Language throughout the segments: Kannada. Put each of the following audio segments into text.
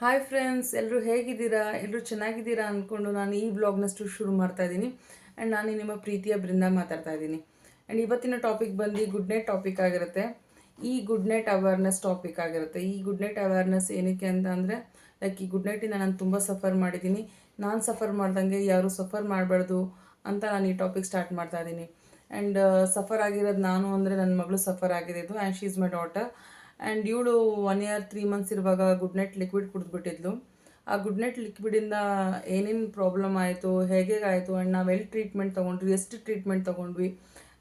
ಹಾಯ್ ಫ್ರೆಂಡ್ಸ್, ಎಲ್ಲರೂ ಹೇಗಿದ್ದೀರಾ? ಎಲ್ಲರೂ ಚೆನ್ನಾಗಿದ್ದೀರಾ ಅಂದ್ಕೊಂಡು ನಾನು ಈ ವ್ಲಾಗ್ನಷ್ಟು ಶುರು ಮಾಡ್ತಾ ಇದ್ದೀನಿ. ಆ್ಯಂಡ್ ನಾನು ನಿಮ್ಮ ಪ್ರೀತಿಯ ಬೃಂದ ಮಾತಾಡ್ತಾ ಇದ್ದೀನಿ. ಆ್ಯಂಡ್ ಇವತ್ತಿನ ಟಾಪಿಕ್ ಬಂದು ಗುಡ್ ನೈಟ್ ಟಾಪಿಕ್ ಆಗಿರುತ್ತೆ. ಈ ಗುಡ್ ನೈಟ್ ಅವೇರ್ನೆಸ್ ಟಾಪಿಕ್ ಆಗಿರುತ್ತೆ. ಈ ಗುಡ್ ನೈಟ್ ಅವೇರ್ನೆಸ್ ಏನಕ್ಕೆ ಅಂತ ಅಂದರೆ, ಲೈಕ್ ಈ ಗುಡ್ ನೈಟಿಂದ ನಾನು ತುಂಬ ಸಫರ್ ಮಾಡಿದ್ದೀನಿ. ನಾನು ಸಫರ್ ಮಾಡ್ದಂಗೆ ಯಾರು ಸಫರ್ ಮಾಡಬಾರ್ದು ಅಂತ ನಾನು ಈ ಟಾಪಿಕ್ ಸ್ಟಾರ್ಟ್ ಮಾಡ್ತಾ ಇದ್ದೀನಿ. ಆ್ಯಂಡ್ ಸಫರ್ ಆಗಿರೋದು ನಾನು ಅಂದರೆ ನನ್ನ ಮಗಳು ಸಫರ್ ಆಗಿದ್ದು. And she is my daughter. And ಇವಳು 1 ಇಯರ್ 3 ಮಂತ್ಸ್ ಇರುವಾಗ ಗುಡ್ ನೈಟ್ ಲಿಕ್ವಿಡ್ ಕುಡಿದ್ಬಿಟ್ಟಿದ್ಲು. ಆ ಗುಡ್ ನೈಟ್ ಲಿಕ್ವಿಡಿಂದ ಏನೇನು ಪ್ರಾಬ್ಲಮ್ ಆಯಿತು, ಹೇಗೆ ಆಯಿತು, ಆ್ಯಂಡ್ ನಾವು ಎಲ್ಲಿ ಟ್ರೀಟ್ಮೆಂಟ್ ತೊಗೊಂಡ್ವಿ, ಎಷ್ಟು ಟ್ರೀಟ್ಮೆಂಟ್ ತೊಗೊಂಡ್ವಿ,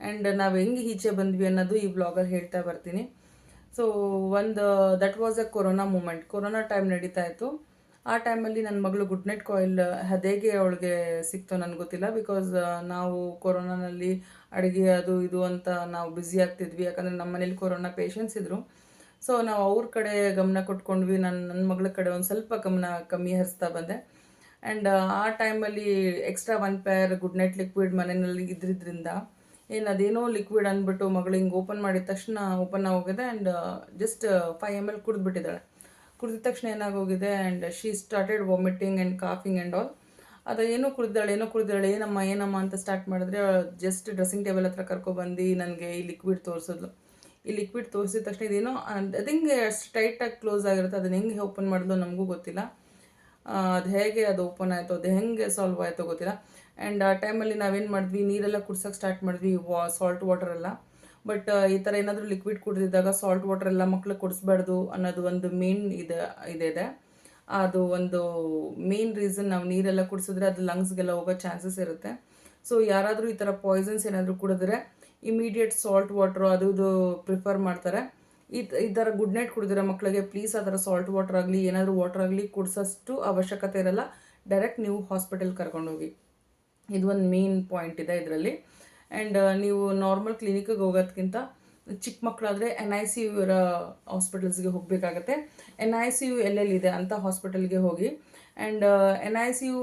ಆ್ಯಂಡ್ ನಾವು ಹೆಂಗೆ ಈಚೆ ಬಂದ್ವಿ ಅನ್ನೋದು ಈ ಬ್ಲಾಗಲ್ಲಿ ಹೇಳ್ತಾ ಬರ್ತೀನಿ. So that was a corona moment. Corona time ನಡೀತಾ ಇತ್ತು. ಆ ಟೈಮಲ್ಲಿ ನನ್ನ ಮಗಳು ಗುಡ್ ನೈಟ್ ಕಾಯಿಲ್ ಹೇಗೆ ಅವಳಿಗೆ ಸಿಕ್ತೋ ನನಗೆ ಗೊತ್ತಿಲ್ಲ. ಬಿಕಾಸ್ ನಾವು ಕೊರೋನಾನಲ್ಲಿ ಅಡುಗೆ ಅದು ಇದು ಅಂತ ನಾವು ಬ್ಯುಸಿ ಆಗ್ತಿದ್ವಿ. ಯಾಕಂದರೆ ನಮ್ಮ ಮನೇಲಿ ಕೊರೋನಾ ಪೇಷಂಟ್ಸ್ ಇದ್ದರು. ಸೊ ನಾವು ಅವ್ರ ಕಡೆ ಗಮನ ಕೊಟ್ಕೊಂಡ್ವಿ. ನನ್ನ ಮಗಳ ಕಡೆ ಒಂದು ಸ್ವಲ್ಪ ಗಮನ ಕಮ್ಮಿ ಹರಿಸ್ತಾ ಬಂದೆ. ಆ್ಯಂಡ್ ಆ ಟೈಮಲ್ಲಿ extra 1 pair good night liquid ಮನೆಯಲ್ಲಿ ಇದ್ದಿದ್ದರಿಂದ ಅದೇನೋ ಲಿಕ್ವಿಡ್ ಅಂದ್ಬಿಟ್ಟು ಮಗಳು ಹಿಂಗೆ ಓಪನ್ ಮಾಡಿದ ತಕ್ಷಣ ಓಪನ್ ಆಗೋಗಿದೆ. ಆ್ಯಂಡ್ ಜಸ್ಟ್ 5 ml ಕುಡಿದ್ಬಿಟ್ಟಿದ್ದಾಳೆ. ಕುಡಿದ ತಕ್ಷಣ ಏನಾಗೋಗಿದೆ, and she started vomiting and coughing and all. ಅದು ಏನೋ ಕುಡಿದಾಳೆ, ಏನಮ್ಮ ಅಂತ ಸ್ಟಾರ್ಟ್ ಮಾಡಿದ್ರೆ, ಜಸ್ಟ್ ಡ್ರೆಸ್ಸಿಂಗ್ ಟೇಬಲ್ ಹತ್ರ ಕರ್ಕೊಬಂದು ನನಗೆ ಈ ಲಿಕ್ವಿಡ್ ತೋರಿಸಿದ್ಲು. ಈ ಲಿಕ್ವಿಡ್ ತೋರಿಸಿದ ತಕ್ಷಣ ಇದೇನೋ ಅದು ಹಿಂಗೆ ಅಷ್ಟು ಟೈಟಾಗಿ ಕ್ಲೋಸ್ ಆಗಿರುತ್ತೆ. ಅದನ್ನ ಹೆಂಗೆ ಓಪನ್ ಮಾಡಿದ್ಲು ನಮಗೂ ಗೊತ್ತಿಲ್ಲ. ಅದು ಹೇಗೆ ಅದು ಓಪನ್ ಆಯಿತು, ಅದು ಹೆಂಗೆ ಸಾಲ್ವ್ ಆಯಿತೋ ಗೊತ್ತಿಲ್ಲ. ಆ್ಯಂಡ್ ಆ ಟೈಮಲ್ಲಿ ನಾವೇನು ಮಾಡಿದ್ವಿ, ನೀರೆಲ್ಲ ಕುಡ್ಸೋಕ್ಕೆ ಸ್ಟಾರ್ಟ್ ಮಾಡಿದ್ವಿ, ಸಾಲ್ಟ್ ವಾಟರೆಲ್ಲ. ಬಟ್ ಈ ಥರ ಏನಾದರೂ ಲಿಕ್ವಿಡ್ ಕುಡಿದಿದ್ದಾಗ ಸಾಲ್ಟ್ ವಾಟರ್ ಎಲ್ಲ ಮಕ್ಳಿಗೆ ಕುಡಿಸ್ಬಾರ್ದು ಅನ್ನೋದು ಒಂದು ಮೇನ್ ಇದೆ. ಅದು ಒಂದು ಮೇನ್ ರೀಸನ್. ನಾವು ನೀರೆಲ್ಲ ಕುಡಿಸಿದ್ರೆ ಅದು ಲಂಗ್ಸ್ಗೆಲ್ಲ ಹೋಗೋ ಚಾನ್ಸಸ್ ಇರುತ್ತೆ. ಸೊ ಯಾರಾದರೂ ಈ ಥರ ಪಾಯ್ಸನ್ಸ್ ಏನಾದರೂ ಕುಡಿದ್ರೆ ಇಮಿಡಿಯೇಟ್ ಸಾಲ್ಟ್ ವಾಟ್ರು ಅದು ಇದು ಪ್ರಿಫರ್ ಮಾಡ್ತಾರೆ. ಈ ಥರ ಗುಡ್ ನೈಟ್ ಕುಡಿದಿರೋ ಮಕ್ಕಳಿಗೆ ಪ್ಲೀಸ್ ಆ ಥರ ಸಾಲ್ಟ್ ವಾಟರ್ ಆಗಲಿ ಏನಾದರೂ ವಾಟರ್ ಆಗಲಿ ಕುಡಿಸೋಷ್ಟು ಅವಶ್ಯಕತೆ ಇರಲ್ಲ. ಡೈರೆಕ್ಟ್ ನೀವು ಹಾಸ್ಪಿಟಲ್ ಕರ್ಕೊಂಡೋಗಿ. ಇದು ಒಂದು ಮೇನ್ ಪಾಯಿಂಟ್ ಇದೆ ಇದರಲ್ಲಿ. ಆ್ಯಂಡ್ ನೀವು ನಾರ್ಮಲ್ ಕ್ಲಿನಿಕ್ಗೆ ಹೋಗೋದಕ್ಕಿಂತ ಚಿಕ್ಕ ಮಕ್ಕಳಾದರೆ NICU ಇರೋ ಹಾಸ್ಪಿಟಲ್ಸ್ಗೆ ಹೋಗಬೇಕಾಗತ್ತೆ. NICU ಎಲ್ಲೆಲ್ಲಿದೆ ಅಂತ ಹಾಸ್ಪಿಟಲ್ಗೆ ಹೋಗಿ. ಆ್ಯಂಡ್ NICU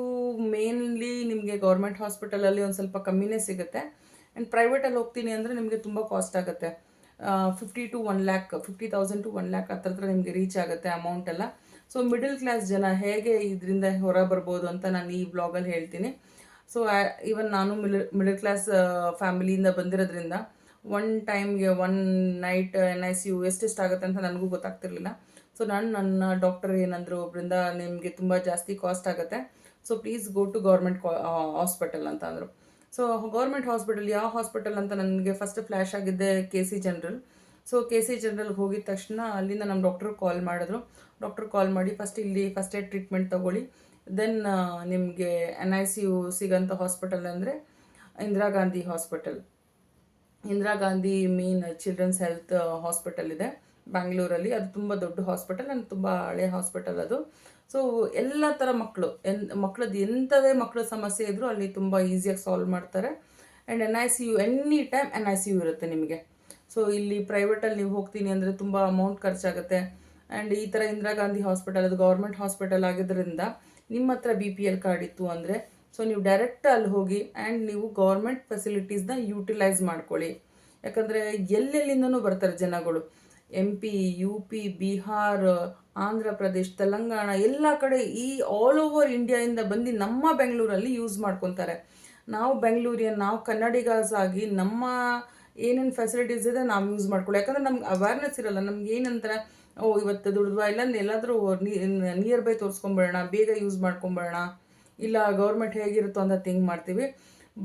ಮೇನ್ಲಿ ನಿಮಗೆ ಗೌರ್ಮೆಂಟ್ ಹಾಸ್ಪಿಟಲಲ್ಲಿ ಒಂದು ಸ್ವಲ್ಪ ಕಮ್ಮಿನೇ ಸಿಗುತ್ತೆ. ಆ್ಯಂಡ್ ಪ್ರೈವೇಟಲ್ಲಿ ಹೋಗ್ತೀನಿ ಅಂದರೆ ನಿಮಗೆ ತುಂಬ ಕಾಸ್ಟ್ ಆಗುತ್ತೆ. 50 to 1 lakh 50,000 to 1 lakh ಹತ್ರ ನಿಮಗೆ ರೀಚ್ ಆಗುತ್ತೆ ಅಮೌಂಟ್ ಎಲ್ಲ. ಸೊ ಮಿಡಲ್ ಕ್ಲಾಸ್ ಜನ ಹೇಗೆ ಇದರಿಂದ ಹೊರ ಬರ್ಬೋದು ಅಂತ ನಾನು ಈ ಬ್ಲಾಗಲ್ಲಿ ಹೇಳ್ತೀನಿ. ಸೊ ಈವನ್ ನಾನು ಮಿಡಲ್ ಕ್ಲಾಸ್ ಫ್ಯಾಮಿಲಿಯಿಂದ ಬಂದಿರೋದ್ರಿಂದ ಒನ್ ಟೈಮ್ಗೆ 1 ನೈಟ್ NICU ಎಷ್ಟೆಷ್ಟಾಗುತ್ತೆ ಅಂತ ನನಗೂ ಗೊತ್ತಾಗ್ತಿರ್ಲಿಲ್ಲ. ಸೊ ನನ್ನ ಡಾಕ್ಟರ್ ಏನಂದರು, ಒಬ್ಬರಿಂದ ನಿಮಗೆ ತುಂಬ ಜಾಸ್ತಿ ಕಾಸ್ಟ್ ಆಗುತ್ತೆ, so please go to government hospital ಅಂತ ಅಂದರು. ಸೊ ಗೌರ್ಮೆಂಟ್ ಹಾಸ್ಪಿಟಲ್ ಯಾವ ಹಾಸ್ಪಿಟಲ್ ಅಂತ ನನಗೆ ಫಸ್ಟ್ ಫ್ಲ್ಯಾಶ್ ಆಗಿದ್ದೆ KC ಜನರಲ್. ಸೊ KC ಜನರಲ್ಗೆ ಹೋಗಿದ ತಕ್ಷಣ ಅಲ್ಲಿಂದ ನಮ್ಮ ಡಾಕ್ಟ್ರು ಕಾಲ್ ಮಾಡಿದ್ರು. ಡಾಕ್ಟ್ರು ಕಾಲ್ ಮಾಡಿ ಇಲ್ಲಿ ಫಸ್ಟ್ ಏಡ್ ಟ್ರೀಟ್ಮೆಂಟ್ ತೊಗೊಳ್ಳಿ, ದೆನ್ ನಿಮಗೆ NICU ಸಿಗೋಂಥ ಹಾಸ್ಪಿಟಲ್ ಅಂದರೆ Indira Gandhi hospital. Indira Gandhi main children's health hospital ಇದೆ ಬ್ಯಾಂಗ್ಳೂರಲ್ಲಿ. ಅದು ತುಂಬ ದೊಡ್ಡ ಹಾಸ್ಪಿಟಲ್ ಆ್ಯಂಡ್ ತುಂಬ ಹಳೆ ಹಾಸ್ಪಿಟಲ್ ಅದು. ಸೊ ಎಲ್ಲ ಥರ ಮಕ್ಕಳದ್ದು ಎಂಥದೇ ಮಕ್ಕಳ ಸಮಸ್ಯೆ ಇದ್ದರೂ ಅಲ್ಲಿ ತುಂಬ ಈಸಿಯಾಗಿ ಸಾಲ್ವ್ ಮಾಡ್ತಾರೆ. And NICU any time NICU ಇರುತ್ತೆ ನಿಮಗೆ. ಸೊ ಇಲ್ಲಿ ಪ್ರೈವೇಟಲ್ಲಿ ನೀವು ಹೋಗ್ತೀನಿ ಅಂದರೆ ತುಂಬ ಅಮೌಂಟ್ ಖರ್ಚಾಗುತ್ತೆ. ಆ್ಯಂಡ್ ಈ ಥರ ಇಂದಿರಾ ಗಾಂಧಿ ಹಾಸ್ಪಿಟಲ್ ಅದು ಗೌರ್ಮೆಂಟ್ ಹಾಸ್ಪಿಟಲ್ ಆಗಿದ್ದರಿಂದ ನಿಮ್ಮ ಹತ್ರ BPL ಕಾರ್ಡ್ ಇತ್ತು ಅಂದರೆ ಸೊ ನೀವು ಡೈರೆಕ್ಟ್ ಅಲ್ಲಿ ಹೋಗಿ ಆ್ಯಂಡ್ ನೀವು ಗೌರ್ಮೆಂಟ್ ಫೆಸಿಲಿಟೀಸ್ನ ಯೂಟಿಲೈಸ್ ಮಾಡ್ಕೊಳ್ಳಿ. ಯಾಕಂದರೆ ಎಲ್ಲೆಲ್ಲಿಂದನೂ ಬರ್ತಾರೆ ಜನಗಳು. MP, UP, ಬಿಹಾರ್, ಆಂಧ್ರ ಪ್ರದೇಶ್, ತೆಲಂಗಾಣ ಎಲ್ಲ ಕಡೆ ಈ ಆಲ್ ಓವರ್ ಇಂಡಿಯಾಯಿಂದ ಬಂದು ನಮ್ಮ ಬೆಂಗಳೂರಲ್ಲಿ ಯೂಸ್ ಮಾಡ್ಕೊತಾರೆ. ನಾವು ಬೆಂಗಳೂರಿಯನ್, ನಾವು ಕನ್ನಡಿಗರ್ಸ್ ಆಗಿ ನಮ್ಮ ಏನೇನು ಫೆಸಿಲಿಟೀಸ್ ಇದೆ ನಾವು ಯೂಸ್ ಮಾಡ್ಕೊಳ್ಳಿ. ಯಾಕಂದರೆ ನಮ್ಗೆ ಅವೇರ್ನೆಸ್ ಇರಲ್ಲ. ನಮ್ಗೆ ಏನಂತಾರೆ, ಇವತ್ತು ದುಡಿದ್ವಾ ಇಲ್ಲ ಎಲ್ಲಾದರೂ ನಿಯರ್ ಬೈ ತೋರಿಸ್ಕೊಂಬೇಡೋಣ, ಬೇಗ ಯೂಸ್ ಮಾಡ್ಕೊಂಬೇಡೋಣ, ಇಲ್ಲ ಗೌರ್ಮೆಂಟ್ ಹೇಗಿರುತ್ತೋ ಅಂತ ಥಿಂಕ್ ಮಾಡ್ತೀವಿ.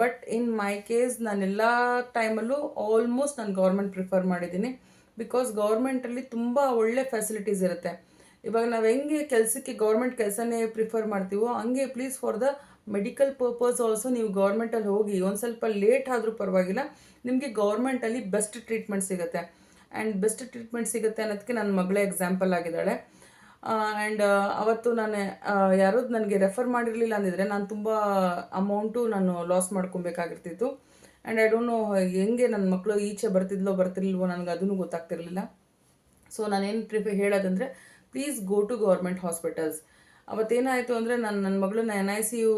ಬಟ್ ಇನ್ ಮೈ ಕೇಸ್ ನಾನೆಲ್ಲ ಟೈಮಲ್ಲೂ ಆಲ್ಮೋಸ್ಟ್ ನಾನು ಗೌರ್ಮೆಂಟ್ ಪ್ರಿಫರ್ ಮಾಡಿದ್ದೀನಿ. ಬಿಕಾಸ್ ಗೌರ್ಮೆಂಟಲ್ಲಿ ತುಂಬ ಒಳ್ಳೆ ಫೆಸಿಲಿಟೀಸ್ ಇರುತ್ತೆ. ಇವಾಗ ನಾವು ಹೆಂಗೆ ಕೆಲಸಕ್ಕೆ ಗೌರ್ಮೆಂಟ್ ಕೆಲಸನೇ ಪ್ರಿಫರ್ ಮಾಡ್ತೀವೋ ಹಂಗೆ please for the medical purpose also ನೀವು ಗೌರ್ಮೆಂಟಲ್ಲಿ ಹೋಗಿ. ಒಂದು ಸ್ವಲ್ಪ ಲೇಟ್ ಆದರೂ ಪರವಾಗಿಲ್ಲ, ನಿಮಗೆ ಗೌರ್ಮೆಂಟಲ್ಲಿ ಬೆಸ್ಟ್ ಟ್ರೀಟ್ಮೆಂಟ್ ಸಿಗುತ್ತೆ. ಆ್ಯಂಡ್ ಬೆಸ್ಟ್ ಟ್ರೀಟ್ಮೆಂಟ್ ಸಿಗುತ್ತೆ ಅನ್ನೋದಕ್ಕೆ ನನ್ನ ಮಗಳೇ ಎಕ್ಸಾಂಪಲ್ ಆಗಿದ್ದಾಳೆ. ಆ್ಯಂಡ್ ಅವತ್ತು ನಾನು ಯಾರೂ ನನಗೆ ರೆಫರ್ ಮಾಡಿರಲಿಲ್ಲ ಅಂದಿದ್ರೆ ನಾನು ತುಂಬ ಅಮೌಂಟು ನಾನು ಲಾಸ್ ಮಾಡ್ಕೊಬೇಕಾಗಿರ್ತಿತ್ತು. ಆ್ಯಂಡ್ ಐ ಡೋಂಟ್ ನೋ ಹೆಂಗೆ ನನ್ನ ಮಕ್ಕಳು ಈಚೆ ಬರ್ತಿರ್ಲಿಲ್ವೋ ನನಗೆ ಅದೂ ಗೊತ್ತಾಗ್ತಿರ್ಲಿಲ್ಲ. ಸೊ ನಾನೇನು ಹೇಳೋದಂದರೆ please go to government hospitals. ಅವತ್ತೇನಾಯಿತು ಅಂದರೆ ನನ್ನ ಮಗಳನ್ನ NICU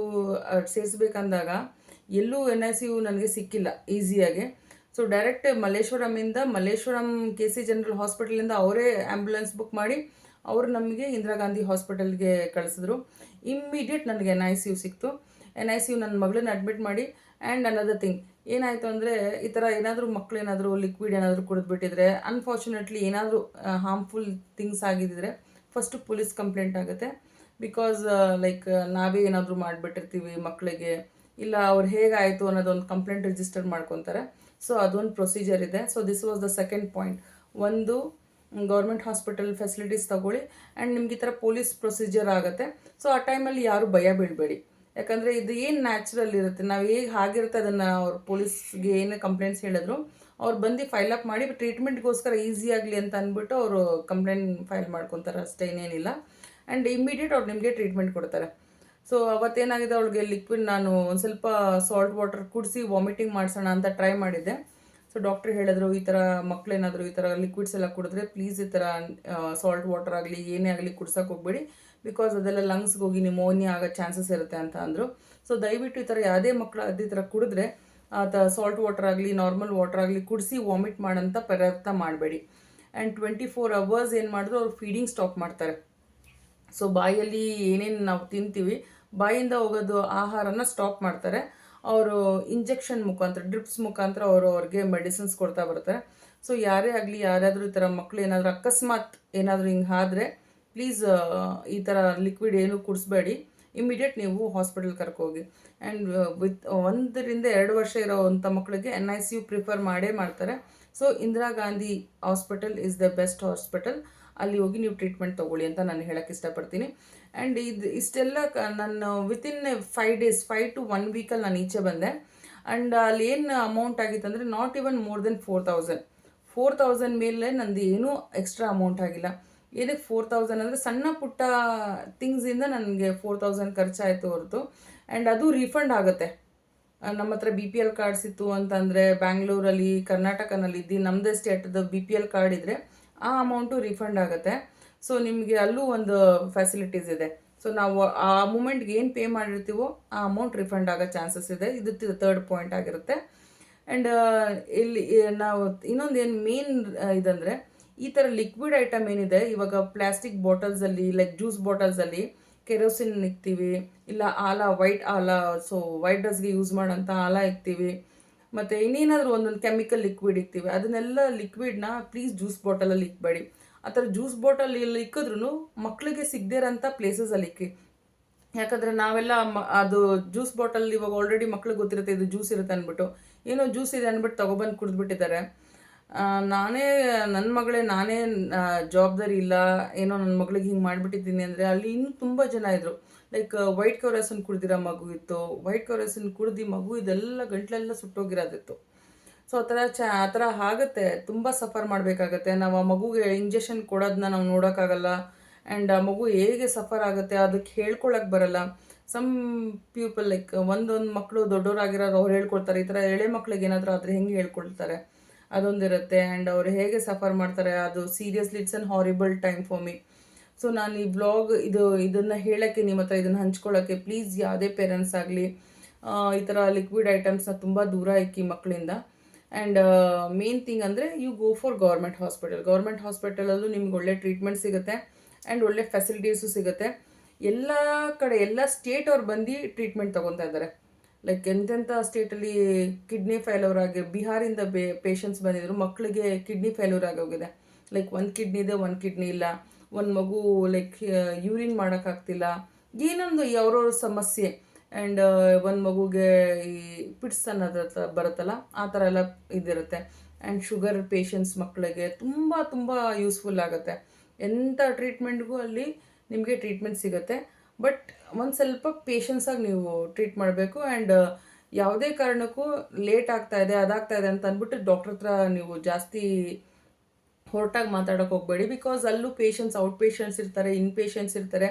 ಸೇರಿಸ್ಬೇಕಂದಾಗ ಎಲ್ಲೂ NICU ನನಗೆ ಸಿಕ್ಕಿಲ್ಲ ಈಸಿಯಾಗಿ. ಸೊ ಡೈರೆಕ್ಟ್ ಮಲ್ಲೇಶ್ವರಮಿಂದ KC ಜನರಲ್ ಹಾಸ್ಪಿಟಲಿಂದ ಅವರೇ ಆ್ಯಂಬುಲೆನ್ಸ್ ಬುಕ್ ಮಾಡಿ ಅವರು ನಮಗೆ ಇಂದಿರಾ ಗಾಂಧಿ ಹಾಸ್ಪಿಟಲ್ಗೆ ಕಳಿಸಿದ್ರು. ಇಮ್ಮಿಡಿಯೇಟ್ ನನಗೆ NICU ಸಿಕ್ತು. NICU ನನ್ನ ಮಗಳನ್ನ ಅಡ್ಮಿಟ್ ಮಾಡಿ. ಆ್ಯಂಡ್ ಅನದರ್ ಥಿಂಗ್ ಏನಾಯಿತು ಅಂದರೆ, ಈ ಥರ ಏನಾದರೂ ಮಕ್ಕಳೇನಾದರೂ ಲಿಕ್ವಿಡ್ ಏನಾದರೂ ಕುಡಿದ್ಬಿಟ್ಟಿದ್ರೆ, ಅನ್ಫಾರ್ಚುನೇಟ್ಲಿ ಏನಾದರೂ ಹಾರ್ಮ್ಫುಲ್ ಥಿಂಗ್ಸ್ ಆಗಿದ್ದರೆ ಫಸ್ಟು ಪೊಲೀಸ್ ಕಂಪ್ಲೇಂಟ್ ಆಗುತ್ತೆ. ಬಿಕಾಸ್ ಲೈಕ್ ನಾವೇ ಏನಾದರೂ ಮಾಡಿಬಿಟ್ಟಿರ್ತೀವಿ ಮಕ್ಕಳಿಗೆ, ಇಲ್ಲ ಅವ್ರು ಹೇಗಾಯಿತು ಅನ್ನೋದೊಂದು ಕಂಪ್ಲೇಂಟ್ ರಿಜಿಸ್ಟರ್ ಮಾಡ್ಕೊತಾರೆ. ಸೊ ಅದೊಂದು ಪ್ರೊಸೀಜರ್ ಇದೆ. So this was the second point. ಒಂದು, ಗೌರ್ಮೆಂಟ್ ಹಾಸ್ಪಿಟಲ್ ಫೆಸಿಲಿಟೀಸ್ ತಗೊಳ್ಳಿ. ಆ್ಯಂಡ್ ನಿಮ್ಗೆ ಈ ಥರ ಪೊಲೀಸ್ ಪ್ರೊಸೀಜರ್ ಆಗುತ್ತೆ. ಸೊ ಆ ಟೈಮಲ್ಲಿ ಯಾರು ಭಯ ಬೀಳಬೇಡಿ. ಯಾಕಂದರೆ ಇದು ಏನು ನ್ಯಾಚುರಲ್ ಇರುತ್ತೆ, ನಾವು ಹೇಗೆ ಹಾಗಿರುತ್ತೆ ಅದನ್ನು ಅವ್ರು ಪೊಲೀಸ್ಗೆ ಏನೇ ಕಂಪ್ಲೇಂಟ್ಸ್ ಹೇಳಿದ್ರು ಅವ್ರು ಬಂದು ಫೈಲ್ ಅಪ್ ಮಾಡಿ ಟ್ರೀಟ್ಮೆಂಟ್ಗೋಸ್ಕರ ಈಸಿ ಆಗಲಿ ಅಂತ ಅಂದ್ಬಿಟ್ಟು ಅವರು ಕಂಪ್ಲೇಂಟ್ ಫೈಲ್ ಮಾಡ್ಕೊತಾರೆ, ಅಷ್ಟೇ, ಏನೇನಿಲ್ಲ. ಆ್ಯಂಡ್ ಇಮ್ಮಿಡಿಯೇಟ್ ಅವ್ರು ನಿಮಗೆ ಟ್ರೀಟ್ಮೆಂಟ್ ಕೊಡ್ತಾರೆ. ಸೊ ಅವತ್ತೇನಾಗಿದೆ, ಅವಳಿಗೆ ಲಿಕ್ವಿಡ್ ನಾನು ಒಂದು ಸ್ವಲ್ಪ ಸಾಲ್ಟ್ ವಾಟರ್ ಕುಡಿಸಿ ವಾಮಿಟಿಂಗ್ ಮಾಡಿಸೋಣ ಅಂತ ಟ್ರೈ ಮಾಡಿದ್ದೆ. ಸೊ ಡಾಕ್ಟ್ರ್ ಹೇಳಿದ್ರು, ಈ ಥರ ಮಕ್ಕಳೇನಾದರೂ ಈ ಥರ ಲಿಕ್ವಿಡ್ಸ್ ಎಲ್ಲ ಕುಡಿದ್ರೆ ಪ್ಲೀಸ್ ಈ ಥರ ಸಾಲ್ಟ್ ವಾಟರ್ ಆಗಲಿ ಏನೇ ಆಗಲಿ ಕುಡ್ಸೋಕೆ ಹೋಗ್ಬೇಡಿ, ಬಿಕಾಸ್ ಅದೆಲ್ಲ ಲಂಗ್ಸ್ಗೆ ಹೋಗಿ ನಿಮೋನಿಯಾ ಆಗೋ ಚಾನ್ಸಸ್ ಇರುತ್ತೆ ಅಂತ ಅಂದರು. ಸೊ ದಯವಿಟ್ಟು ಈ ಥರ ಯಾವುದೇ ಮಕ್ಕಳು ಅದೇ ಥರ ಕುಡಿದ್ರೆ ಸಾಲ್ಟ್ ವಾಟರ್ ಆಗಲಿ ನಾರ್ಮಲ್ ವಾಟರ್ ಆಗಲಿ ಕುಡಿಸಿ ವಾಮಿಟ್ ಮಾಡೋಂಥ ಪ್ರಯತ್ನ ಮಾಡಬೇಡಿ. ಆ್ಯಂಡ್ 24 hours ಏನು ಮಾಡಿದ್ರು ಅವ್ರು ಫೀಡಿಂಗ್ ಸ್ಟಾಪ್ ಮಾಡ್ತಾರೆ. ಸೊ ಬಾಯಲ್ಲಿ ಏನೇನು ನಾವು ತಿಂತೀವಿ ಬಾಯಿಂದ ಹೋಗೋದು ಆಹಾರನ ಸ್ಟಾಪ್ ಮಾಡ್ತಾರೆ. ಅವರು ಇಂಜೆಕ್ಷನ್ ಮುಖಾಂತರ ಡ್ರಿಪ್ಸ್ ಮುಖಾಂತರ ಅವ್ರಿಗೆ ಮೆಡಿಸಿನ್ಸ್ ಕೊಡ್ತಾ ಬರ್ತಾರೆ. ಸೊ ಯಾರೇ ಆಗಲಿ ಯಾರಾದರೂ ಈ ಥರ ಮಕ್ಕಳು ಏನಾದರೂ ಅಕಸ್ಮಾತ್ ಏನಾದರೂ ಹಿಂಗೆ ಆದರೆ ಪ್ಲೀಸ್ ಈ ಥರ ಲಿಕ್ವಿಡ್ ಏನು ಕುಡಿಸ್ಬೇಡಿ, ಇಮಿಡಿಯೇಟ್ ನೀವು ಹಾಸ್ಪಿಟಲ್ ಕರ್ಕೋಗಿ. ಆ್ಯಂಡ್ ವಿತ್ 1 ರಿಂದ 2 ವರ್ಷ ಇರೋವಂಥ ಮಕ್ಕಳಿಗೆ NICU ಪ್ರಿಫರ್ ಮಾಡೇ ಮಾಡ್ತಾರೆ. So Indira Gandhi hospital is the best hospital. ಅಲ್ಲಿ ಹೋಗಿ ನೀವು ಟ್ರೀಟ್ಮೆಂಟ್ ತೊಗೊಳ್ಳಿ ಅಂತ ನಾನು ಹೇಳೋಕ್ಕೆ ಇಷ್ಟಪಡ್ತೀನಿ. ಆ್ಯಂಡ್ ಇಷ್ಟೆಲ್ಲ ನಾನು ವಿತಿನ್ 5 days 5 to 1 weekಲ್ಲಿ ನಾನು ಈಚೆ ಬಂದೆ. ಆ್ಯಂಡ್ ಅಲ್ಲಿ ಏನು ಅಮೌಂಟ್ ಆಗಿತ್ತು ಅಂದರೆ ನಾಟ್ ಇವನ್ ಮೋರ್ ದೆನ್ 4,000 ಮೇಲೆ ನಂದು ಏನೂ ಎಕ್ಸ್ಟ್ರಾ ಅಮೌಂಟ್ ಆಗಿಲ್ಲ. ಏನಕ್ಕೆ 4,000 ಅಂದರೆ ಸಣ್ಣ ಪುಟ್ಟ ಥಿಂಗ್ಸಿಂದ ನನಗೆ 4,000 ಖರ್ಚಾಯಿತು ಹೊರತು. ಆ್ಯಂಡ್ ಅದು ರೀಫಂಡ್ ಆಗುತ್ತೆ. ನಮ್ಮ ಹತ್ರ BPL ಕಾರ್ಡ್ಸ್ ಇತ್ತು ಅಂತಂದರೆ ಬ್ಯಾಂಗ್ಳೂರಲ್ಲಿ ಕರ್ನಾಟಕನಲ್ಲಿ ನಮ್ಮದೇ ಸ್ಟೇಟದ್ದು BPL ಕಾರ್ಡ್ ಇದ್ದರೆ ಆ ಅಮೌಂಟು ರೀಫಂಡ್ ಆಗುತ್ತೆ. ಸೊ ನಿಮಗೆ ಅಲ್ಲೂ ಒಂದು ಫೆಸಿಲಿಟೀಸ್ ಇದೆ. ಸೊ ನಾವು ಆ ಮೂಮೆಂಟ್ಗೆ ಏನು ಪೇ ಮಾಡಿರ್ತೀವೋ ಆ ಅಮೌಂಟ್ ರಿಫಂಡ್ ಆಗೋ ಚಾನ್ಸಸ್ ಇದೆ. ಇದು 3rd ಪಾಯಿಂಟ್ ಆಗಿರುತ್ತೆ. ಆ್ಯಂಡ್ ಇಲ್ಲಿ ನಾವು ಇನ್ನೊಂದು ಏನು ಮೇನ್ ಇದಂದರೆ, ಈ ಥರ ಲಿಕ್ವಿಡ್ ಐಟಮ್ ಏನಿದೆ ಇವಾಗ ಪ್ಲಾಸ್ಟಿಕ್ ಬಾಟಲ್ಸಲ್ಲಿ ಲೈಕ್ ಜ್ಯೂಸ್ ಬಾಟಲ್ಸಲ್ಲಿ ಕೆರೋಸಿನ್ ಇಕ್ತೀವಿ, ಇಲ್ಲ ವೈಟ್ ಆಲ, ಸೊ ವೈಟ್ ಡ್ರೆಸ್ಗೆ ಯೂಸ್ ಮಾಡೋಂಥ ಆಲ ಇಕ್ತೀವಿ, ಮತ್ತು ಇನ್ನೇನಾದರೂ ಒಂದೊಂದು ಕೆಮಿಕಲ್ ಲಿಕ್ವಿಡ್ ಇಕ್ತೀವಿ. ಅದನ್ನೆಲ್ಲ ಲಿಕ್ವಿಡ್ನ ಪ್ಲೀಸ್ ಜ್ಯೂಸ್ ಬಾಟಲಲ್ಲಿ ಇಕ್ಬೇಡಿ. ಆ ಥರ ಜ್ಯೂಸ್ ಬಾಟಲ್ ಇಲ್ಲಿ ಇಕ್ಕಿದ್ರೂ ಮಕ್ಕಳಿಗೆ ಸಿಗದೇ ಇರೋಂಥ ಪ್ಲೇಸಸಲ್ಲಿ ಇಕ್ಕಿ. ಯಾಕಂದರೆ ನಾವೆಲ್ಲ ಅದು ಜ್ಯೂಸ್ ಬಾಟಲ್ ಇವಾಗ ಆಲ್ರೆಡಿ ಮಕ್ಳಿಗೆ ಗೊತ್ತಿರುತ್ತೆ ಇದು ಜ್ಯೂಸ್ ಇರುತ್ತೆ ಅಂದ್ಬಿಟ್ಟು, ಏನೋ ಜ್ಯೂಸ್ ಇದೆ ಅಂದ್ಬಿಟ್ಟು ತೊಗೊಬಂದು ಕುಡಿದ್ಬಿಟ್ಟಿದ್ದಾರೆ. ನನ್ನ ಮಗಳೇ ನಾನೇ ಜವಾಬ್ದಾರಿ ಇಲ್ಲ, ಏನೋ ನನ್ನ ಮಗಳಿಗೆ ಹಿಂಗೆ ಮಾಡಿಬಿಟ್ಟಿದ್ದೀನಿ ಅಂದರೆ ಅಲ್ಲಿ ಇನ್ನೂ ತುಂಬ ಜನ ಇದ್ದರು. ಲೈಕ್ ವೈಟ್ ಕೆರೋಸಿನ್ ಕುಡ್ದಿರೋ ಮಗು ಇತ್ತು, ವೈಟ್ ಕೆರೋಸಿನ್ ಕುಡ್ದು ಮಗು ಇದೆಲ್ಲ ಗಂಟ್ಲೆಲ್ಲ ಸುಟ್ಟೋಗಿರೋದಿತ್ತು. ಸೊ ಆ ಥರ ಆಗುತ್ತೆ, ತುಂಬ ಸಫರ್ ಮಾಡಬೇಕಾಗತ್ತೆ. ನಾವು ಆ ಮಗುಗೆ ಇಂಜೆಕ್ಷನ್ ಕೊಡೋದನ್ನ ನಾವು ನೋಡೋಕ್ಕಾಗಲ್ಲ. ಆ್ಯಂಡ್ ಆ ಮಗು ಹೇಗೆ ಸಫರ್ ಆಗುತ್ತೆ ಅದಕ್ಕೆ ಹೇಳ್ಕೊಳಕ್ಕೆ ಬರಲ್ಲ. ಸಮ್ ಪೀಪಲ್ ಲೈಕ್ ಒಂದೊಂದು ಮಕ್ಕಳು ದೊಡ್ಡವರಾಗಿರೋರು ಅವ್ರು ಹೇಳ್ಕೊಳ್ತಾರೆ, ಈ ಥರ ಎಳೆ ಮಕ್ಳಿಗೆ ಏನಾದರೂ ಆದರೆ ಹೆಂಗೆ ಹೇಳ್ಕೊಳ್ತಾರೆ ಅದೊಂದಿರುತ್ತೆ. ಆ್ಯಂಡ್ ಅವ್ರು ಹೇಗೆ ಸಫರ್ ಮಾಡ್ತಾರೆ ಅದು seriously it's an horrible time for me. So ನಾನು ಈ ಬ್ಲಾಗ್ ಇದನ್ನು ಹೇಳೋಕ್ಕೆ ನಿಮ್ಮ ಹತ್ರ ಇದನ್ನು ಹಂಚ್ಕೊಳ್ಳೋಕ್ಕೆ ಪ್ಲೀಸ್ ಯಾವುದೇ ಪೇರೆಂಟ್ಸ್ ಆಗಲಿ ಈ ಥರ ಲಿಕ್ವಿಡ್ ಐಟಮ್ಸ್ನ ತುಂಬ ದೂರ ಇಕ್ಕಿ ಮಕ್ಕಳಿಂದ. ಆ್ಯಂಡ್ ಮೇನ್ ಥಿಂಗ್ ಅಂದರೆ ಯು ಗೋ ಫಾರ್ ಗೌರ್ಮೆಂಟ್ ಹಾಸ್ಪಿಟಲಲ್ಲೂ ನಿಮ್ಗೆ ಒಳ್ಳೆ ಟ್ರೀಟ್ಮೆಂಟ್ ಸಿಗುತ್ತೆ ಆ್ಯಂಡ್ ಒಳ್ಳೆ ಫೆಸಿಲಿಟೀಸು ಸಿಗುತ್ತೆ. ಎಲ್ಲ ಕಡೆ ಎಲ್ಲ ಸ್ಟೇಟ್ ಅವ್ರು ಬಂದು ಟ್ರೀಟ್ಮೆಂಟ್ ತೊಗೊತಾ ಇದ್ದಾರೆ. ಲೈಕ್ ಎಂತೆಂಥ ಸ್ಟೇಟಲ್ಲಿ ಕಿಡ್ನಿ ಫೇಲ್ಯೂರ್ ಆಗಿ ಬಿಹಾರಿಂದ ಪೇಷಂಟ್ಸ್ ಬಂದಿದ್ರು, ಮಕ್ಕಳಿಗೆ ಕಿಡ್ನಿ ಫೇಲ್ಯೂರ್ ಆಗೋಗಿದೆ. ಲೈಕ್ ಒಂದು ಕಿಡ್ನಿ ಇದೆ, ಒಂದು ಕಿಡ್ನಿ ಇಲ್ಲ, ಒಂದು ಮಗು ಲೈಕ್ ಯೂರಿನ್ ಮಾಡೋಕ್ಕಾಗ್ತಿಲ್ಲ, ಏನೊಂದು ಅವ್ರವ್ರ ಸಮಸ್ಯೆ. ಆ್ಯಂಡ್ ಒಂದು ಮಗುಗೆ ಈ ಪಿಟ್ಸ್ ಅನ್ನೋದು ಬರುತ್ತಲ್ಲ ಆ ಥರ ಎಲ್ಲ ಇದಿರುತ್ತೆ. ಆ್ಯಂಡ್ ಶುಗರ್ ಪೇಷಂಟ್ಸ್ ಮಕ್ಕಳಿಗೆ ತುಂಬ ತುಂಬ ಯೂಸ್ಫುಲ್ ಆಗುತ್ತೆ. ಎಂಥ ಟ್ರೀಟ್ಮೆಂಟ್ಗೂ ಅಲ್ಲಿ ನಿಮಗೆ ಟ್ರೀಟ್ಮೆಂಟ್ ಸಿಗುತ್ತೆ. ಬಟ್ ಒಂದು ಸ್ವಲ್ಪ ಪೇಷನ್ಸಾಗಿ ನೀವು ಟ್ರೀಟ್ ಮಾಡಬೇಕು. ಆ್ಯಂಡ್ ಯಾವುದೇ ಕಾರಣಕ್ಕೂ ಲೇಟ್ ಆಗ್ತಾಯಿದೆ ಅದಾಗ್ತಾಯಿದೆ ಅಂತ ಅಂದ್ಬಿಟ್ಟು ಡಾಕ್ಟ್ರ್ ಹತ್ರ ನೀವು ಜಾಸ್ತಿ ಹೊರಟಾಗಿ ಮಾತಾಡೋಕೆ ಹೋಗಬೇಡಿ. ಬಿಕಾಸ್ ಅಲ್ಲೂ ಔಟ್ ಪೇಷಂಟ್ಸ್ ಇರ್ತಾರೆ, ಇನ್ ಪೇಷಂಟ್ಸ್ ಇರ್ತಾರೆ.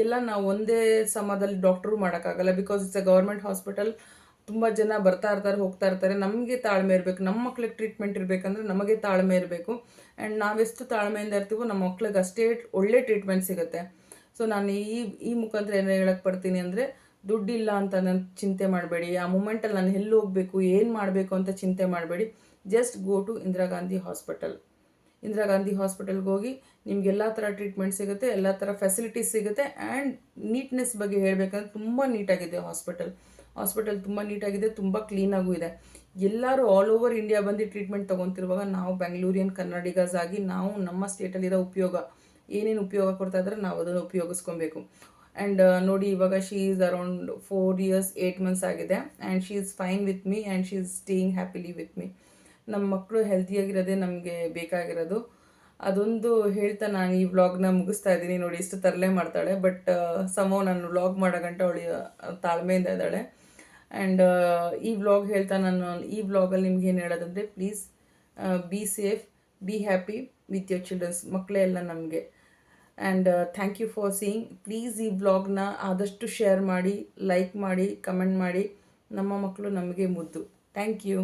ಎಲ್ಲ ನಾವು ಒಂದೇ ಸಮಯದಲ್ಲಿ ಡಾಕ್ಟ್ರು ಮಾಡೋಕ್ಕಾಗಲ್ಲ. Because it's a government hospital, ತುಂಬ ಜನ ಬರ್ತಾ ಇರ್ತಾರೆ ಹೋಗ್ತಾ ಇರ್ತಾರೆ. ನಮಗೆ ತಾಳ್ಮೆ ಇರಬೇಕು. ನಮ್ಮ ಮಕ್ಳಿಗೆ ಟ್ರೀಟ್ಮೆಂಟ್ ಇರಬೇಕಂದ್ರೆ ನಮಗೆ ತಾಳ್ಮೆ ಇರಬೇಕು. ಆ್ಯಂಡ್ ನಾವೆಷ್ಟು ತಾಳ್ಮೆಯಿಂದ ಇರ್ತೀವೋ ನಮ್ಮ ಮಕ್ಳಿಗೆ ಅಷ್ಟೇ ಒಳ್ಳೆ ಟ್ರೀಟ್ಮೆಂಟ್ ಸಿಗುತ್ತೆ. ಸೊ ನಾನು ಈ ಮುಖಾಂತರ ಏನು ಹೇಳಕ್ಕೆ ಬರ್ತೀನಿ ಅಂದರೆ, ದುಡ್ಡಿಲ್ಲ ಅಂತ ನಾನು ಚಿಂತೆ ಮಾಡಬೇಡಿ. ಆ ಮೂಮೆಂಟಲ್ಲಿ ನಾನು ಎಲ್ಲಿ ಹೋಗಬೇಕು ಏನು ಮಾಡಬೇಕು ಅಂತ ಚಿಂತೆ ಮಾಡಬೇಡಿ. Just go to Indira Gandhi ಹಾಸ್ಪಿಟಲ್ಗೆ ಹೋಗಿ ನಿಮ್ಗೆ ಎಲ್ಲ ಥರ ಟ್ರೀಟ್ಮೆಂಟ್ ಸಿಗುತ್ತೆ, ಎಲ್ಲ ಥರ ಫೆಸಿಲಿಟೀಸ್ ಸಿಗುತ್ತೆ. ಆ್ಯಂಡ್ ನೀಟ್ನೆಸ್ ಬಗ್ಗೆ ಹೇಳಬೇಕಂದ್ರೆ ತುಂಬ ನೀಟಾಗಿದೆ ಹಾಸ್ಪಿಟಲ್ ತುಂಬ ನೀಟಾಗಿದೆ, ತುಂಬ ಕ್ಲೀನಾಗೂ ಇದೆ. ಎಲ್ಲರೂ ಆಲ್ ಓವರ್ ಇಂಡಿಯಾ ಬಂದು ಟ್ರೀಟ್ಮೆಂಟ್ ತೊಗೊತಿರುವಾಗ ನಾವು ಬೆಂಗಳೂರಿಯನ್ ಕನ್ನಡಿಗರ್ಸ್ ಆಗಿ ನಾವು ನಮ್ಮ ಸ್ಟೇಟಲ್ಲಿರೋ ಏನೇನು ಉಪಯೋಗ ಕೊಡ್ತಾ ಇದ್ದಾರೆ ನಾವು ಅದನ್ನು ಉಪಯೋಗಿಸ್ಕೊಬೇಕು. ಆ್ಯಂಡ್ ನೋಡಿ, ಇವಾಗ she is around 4 years 8 months ಆಗಿದೆ. And she is fine with me and she is staying happily with me. ನಮ್ಮ ಮಕ್ಕಳು ಹೆಲ್ತಿಯಾಗಿರೋದೇ ನಮಗೆ ಬೇಕಾಗಿರೋದು. ಅದೊಂದು ಹೇಳ್ತಾ ನಾನು ಈ ವ್ಲಾಗ್ನ ಮುಗಿಸ್ತಾ ಇದ್ದೀನಿ. ನೋಡಿ, ಇಷ್ಟು ತರಲೆ ಮಾಡ್ತಾಳೆ, ಬಟ್ ಸಮೋ ನಾನು ವ್ಲಾಗ್ ಮಾಡೋ ಗಂಟೆ ಅವಳು ತಾಳ್ಮೆಯಿಂದ ಇದ್ದಾಳೆ. ಆ್ಯಂಡ್ ಈ ವ್ಲಾಗ್ ಹೇಳ್ತಾ ನಾನು ಈ ವ್ಲಾಗಲ್ಲಿ ನಿಮ್ಗೆ ಏನು ಹೇಳೋದಂದರೆ, please be safe, be happy with your childrens. ಮಕ್ಕಳೇ ಎಲ್ಲ ನಮಗೆ. And thank you for seeing. Please ಈ ವ್ಲಾಗ್ನ ಆದಷ್ಟು ಶೇರ್ ಮಾಡಿ, ಲೈಕ್ ಮಾಡಿ, ಕಮೆಂಟ್ ಮಾಡಿ. ನಮ್ಮ ಮಕ್ಕಳು ನಮಗೆ ಮುದ್ದು. Thank you.